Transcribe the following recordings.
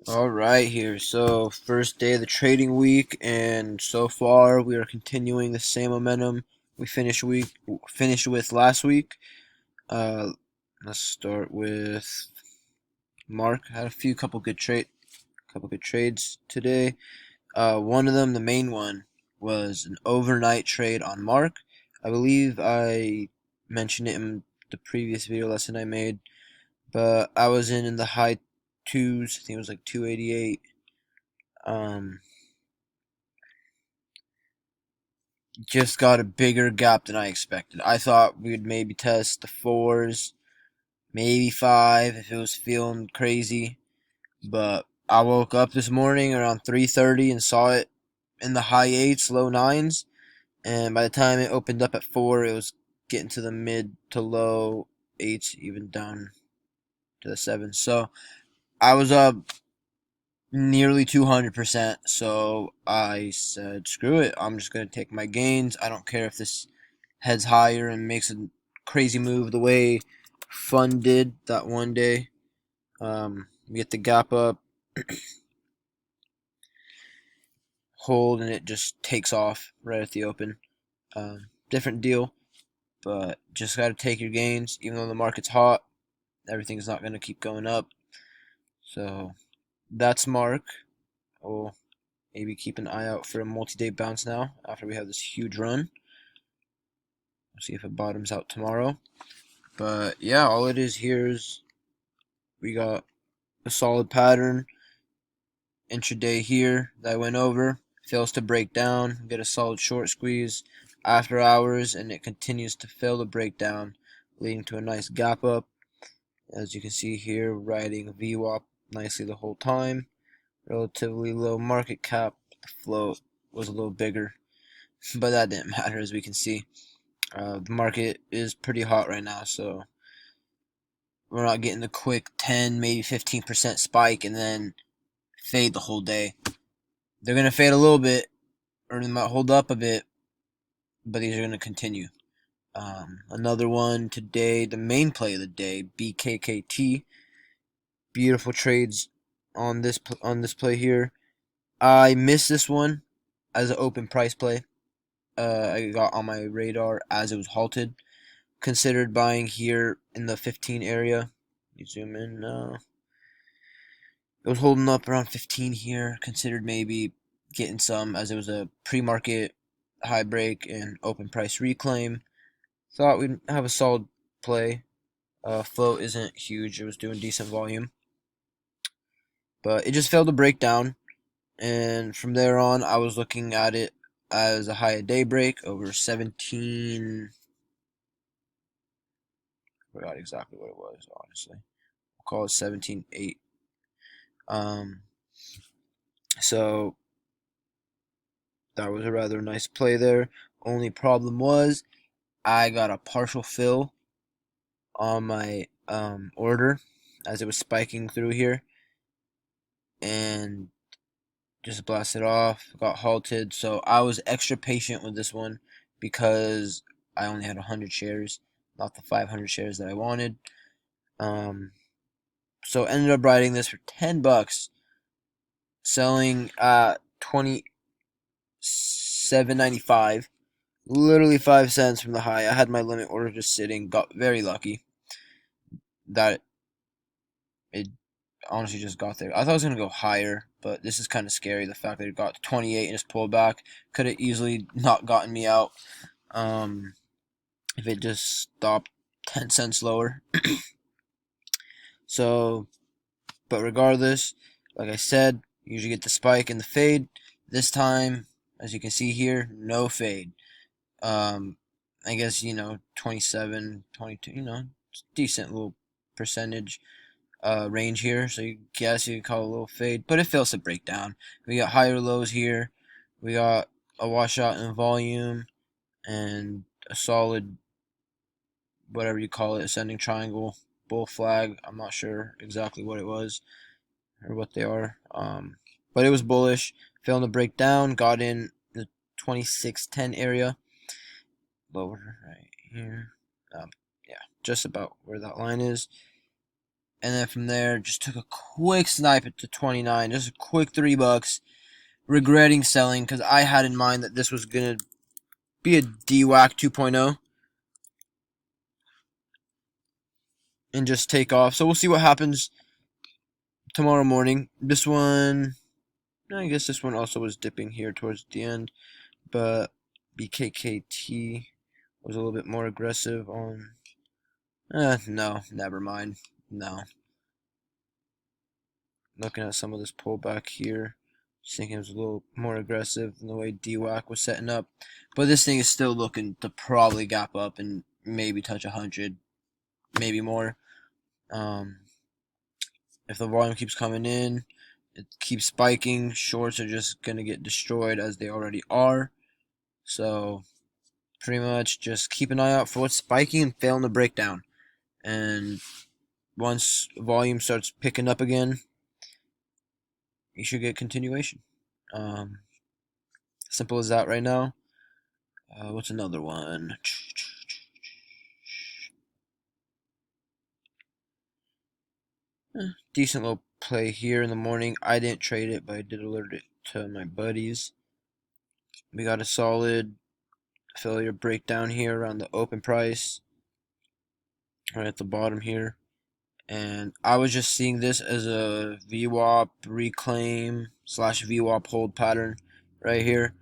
All right, here. So, first day of the trading week, and so far we are continuing the same momentum we finished with last week. Uh, let's start with Mark. Had a couple good trades today. One of them, the main one, was an overnight trade on Mark. I believe I mentioned it in the previous video lesson I made, but I was in the high twos. I think it was like 288. Um, just got a bigger gap than I expected. I thought we'd maybe test the fours, maybe five if it was feeling crazy. But I woke up this morning around 3:30 and saw it in the high eights, low nines, and by the time it opened up at four, it was getting to the mid to low eights, even down to the sevens. So I was up nearly 200%. So I said, screw it. I'm just going to take my gains. I don't care if this heads higher and makes a crazy move the way Fun did that one day. We get the gap up, hold, and it just takes off right at the open. Different deal, but just got to take your gains. Even though the market's hot, everything's not going to keep going up. So that's Mark. We'll maybe keep an eye out for a multi-day bounce now after we have this huge run. We'll see if it bottoms out tomorrow. But yeah, all it is here is we got a solid pattern intraday here that I went over. Fails to break down, get a solid short squeeze after hours, and it continues to fail to break down, leading to a nice gap up. As you can see here, riding VWAP nicely the whole time. Relatively low market cap. The float was a little bigger, but that didn't matter as we can see. The market is pretty hot right now, so we're not getting the quick 10, maybe 15% spike and then fade the whole day. They're going to fade a little bit, or they might hold up a bit, but these are going to continue. Another one today, the main play of the day, Bkkt. Beautiful trades on this play here. I missed this one as an open price play. I got on my radar as it was halted. Considered buying here in the 15 area. You zoom in. It was holding up around 15 here. Considered maybe getting some as it was a pre-market high break and open price reclaim. Thought we'd have a solid play. Float isn't huge. It was doing decent volume. But it just failed to break down. And from there on, I was looking at it as a high a day break over 17. I forgot exactly what it was, honestly. We'll call it 17.8. So that was a rather nice play there. Only problem was I got a partial fill on my order as it was spiking through here and just blasted off, got halted. So I was extra patient with this one because I only had 100 shares, not the 500 shares that I wanted. So ended up riding this for $10, selling at 27.95, literally 5 cents from the high. I had my limit order just sitting, got very lucky that it honestly just got there. I thought it was going to go higher, but this is kind of scary. The fact that it got to 28 and just pulled back could have easily not gotten me out if it just stopped 10 cents lower. So, but regardless, like I said, usually get the spike and the fade. This time, as you can see here, no fade. I guess, 27, 22, decent little percentage range here. So you guess you could call it a little fade, but it fails to break down. We got higher lows here. We got a washout in volume and a solid, whatever you call it, ascending triangle, bull flag. I'm not sure exactly what it was or what they are. But it was bullish. Failed to break down. Got in the 2610 area. Lower right here. Yeah, just about where that line is. And then from there, just took a quick snipe at to 29, just a quick $3. Regretting selling because I had in mind that this was gonna be a DWAC 2.0 and just take off. So we'll see what happens tomorrow morning. This one, I guess this one also was dipping here towards the end, but Bkkt was a little bit more aggressive on. No, never mind. No. Looking at some of this pullback here, just thinking it was a little more aggressive than the way DWAC was setting up. But this thing is still looking to probably gap up and maybe touch 100, maybe more. If the volume keeps coming in, it keeps spiking, shorts are just going to get destroyed as they already are. So pretty much just keep an eye out for what's spiking and failing to break down. And once volume starts picking up again, you should get continuation. Simple as that right now. What's another one? Decent little play here in the morning. I didn't trade it, but I did alert it to my buddies. We got a solid failure breakdown here around the open price, right at the bottom here. And I was just seeing this as a VWAP reclaim slash VWAP hold pattern right here.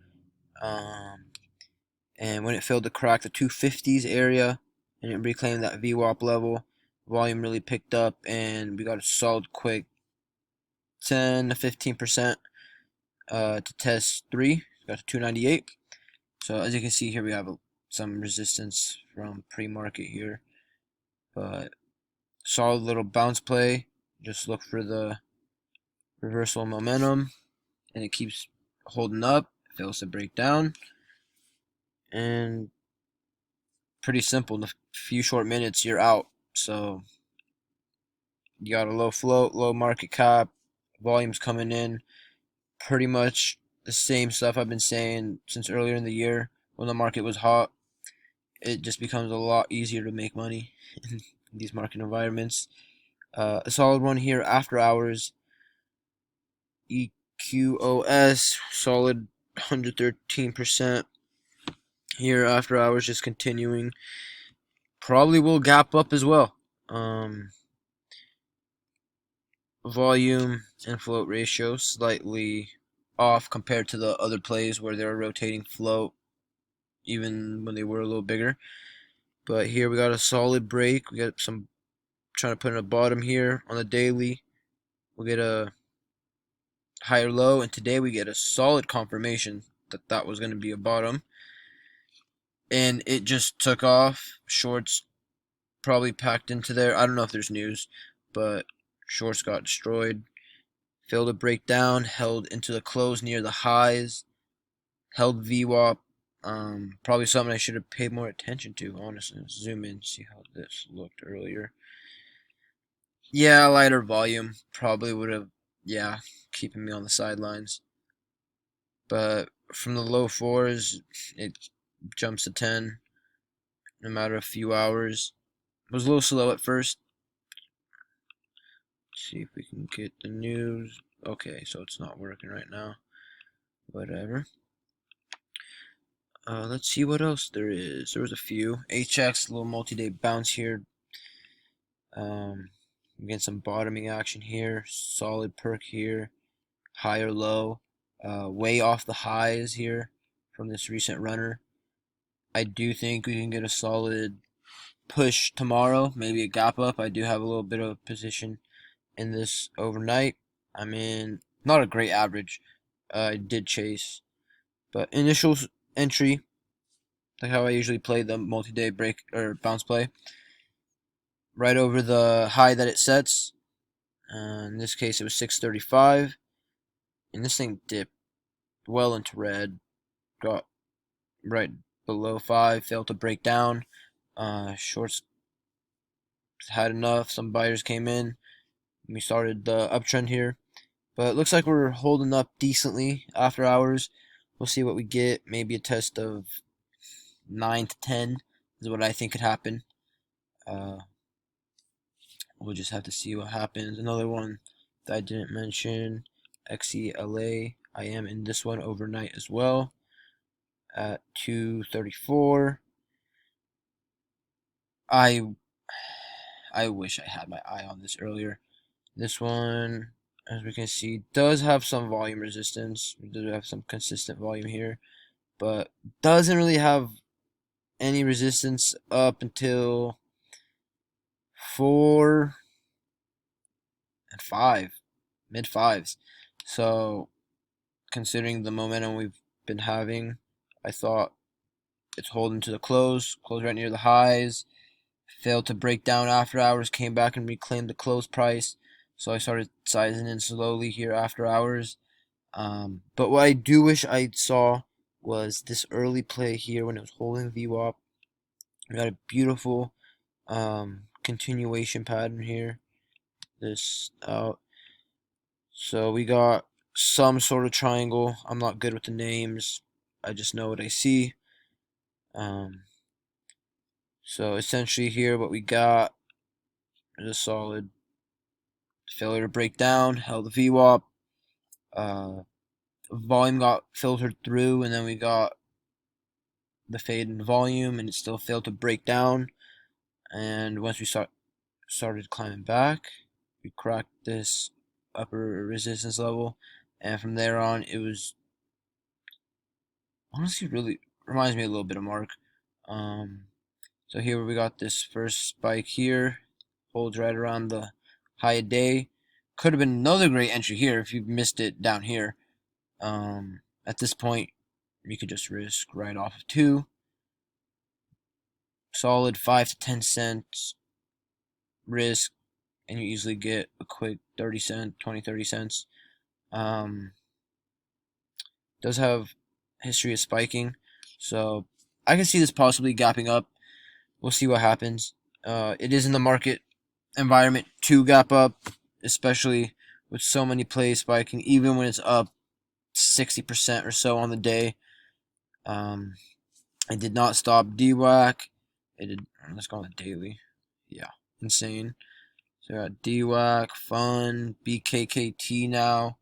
And when it failed to crack the 250s area and it reclaimed that VWAP level, volume really picked up and we got a solid quick 10 to 15% to test 3. Got to 298. So as you can see here, we have some resistance from pre-market here, but solid little bounce play. Just look for the reversal momentum, and it keeps holding up. Fails to break down, and pretty simple. In a few short minutes, you're out. So you got a low float, low market cap, volumes coming in. Pretty much the same stuff I've been saying since earlier in the year when the market was hot. It just becomes a lot easier to make money in these market environments. A solid one here after hours. Eqos, solid 113% here after hours, just continuing. Probably will gap up as well. Volume and float ratio slightly off compared to the other plays where they were rotating float even when they were a little bigger. But here we got a solid break. We got some trying to put in a bottom here on the daily. We'll get a higher low, and today we get a solid confirmation that that was going to be a bottom. And it just took off. Shorts probably packed into there. I don't know if there's news, but shorts got destroyed. Failed to break down, held into the close near the highs, held VWAP. Probably something I should have paid more attention to, honestly. Let's zoom in, see how this looked earlier. Yeah, lighter volume probably would have, yeah, keeping me on the sidelines. But from the low fours, it jumps to 10 in a matter of a few hours. It was a little slow at first. Let's see if we can get the news. Okay, so it's not working right now. Whatever. Let's see what else there is. There was a few. HX, little multi-day bounce here. Getting some bottoming action here. Solid perk here. Higher low. Way off the highs here from this recent runner. I do think we can get a solid push tomorrow. Maybe a gap up. I do have a little bit of position in this overnight. I'm in not a great average. I did chase. But initial entry, like how I usually play the multi-day break or bounce play, right over the high that it sets. In this case, it was 635. And this thing dipped well into red. Got right below 5. Failed to break down. Shorts had enough. Some buyers came in. We started the uptrend here. But it looks like we're holding up decently after hours. We'll see what we get. Maybe a test of 9 to 10 is what I think could happen. We'll we'll just have to see what happens. Another one that I didn't mention, Xela. I am in this one overnight as well at 234. I wish I had my eye on this earlier. This one, as we can see, does have some volume resistance. We do have some consistent volume here, but doesn't really have any resistance up until 4 and 5, mid fives. So considering the momentum we've been having, I thought it's holding to the close right near the highs, failed to break down after hours, came back and reclaimed the close price. So I started sizing in slowly here after hours. But what I do wish I saw was this early play here when it was holding VWAP. We got a beautiful continuation pattern here. This out. So we got some sort of triangle. I'm not good with the names. I just know what I see. So essentially here what we got is a solid failure to break down, held the VWAP. Volume got filtered through, and then we got the fade in volume, and it still failed to break down. And once we started climbing back, we cracked this upper resistance level, and from there on it was honestly really reminds me a little bit of Mark. So here we got this first spike here, holds right around the high of day. Could have been another great entry here if you missed it down here. At this point, you could just risk right off of 2. Solid 5 to 10 cents risk, and you easily get a quick 30 cent, 20, 30 cents. Does have history of spiking, so I can see this possibly gapping up. We'll see what happens. It is in the market environment to gap up, especially with so many plays spiking, even when it's up 60% or so on the day. It did not stop DWAC. It did. Let's go on the daily. Yeah, insane. So we got DWAC, Fun, Bkkt now.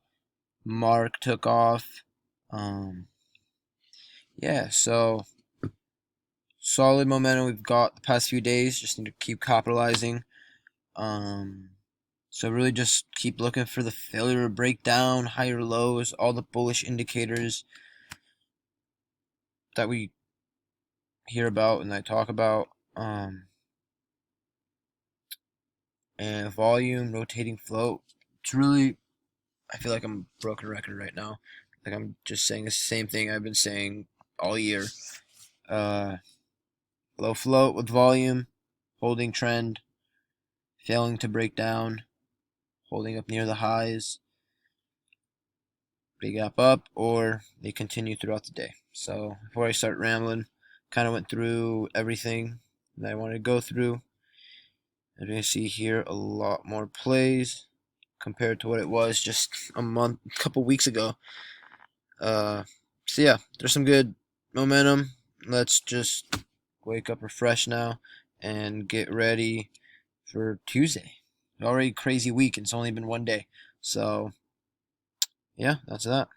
Mark took off. Yeah, so solid momentum we've got the past few days. Just need to keep capitalizing. So really just keep looking for the failure to break down, higher lows, all the bullish indicators that we hear about and I talk about. And volume, rotating float. It's really, I feel like I'm a broken record right now. Like I'm just saying the same thing I've been saying all year. Low float with volume, holding trend, failing to break down, holding up near the highs, big gap up, or they continue throughout the day. So before I start rambling, kind of went through everything that I wanted to go through. As you can see here, a lot more plays compared to what it was just a couple weeks ago. So yeah, there's some good momentum. Let's just wake up refreshed now and get ready for Tuesday. Already crazy week, and it's only been one day. So yeah, that's that.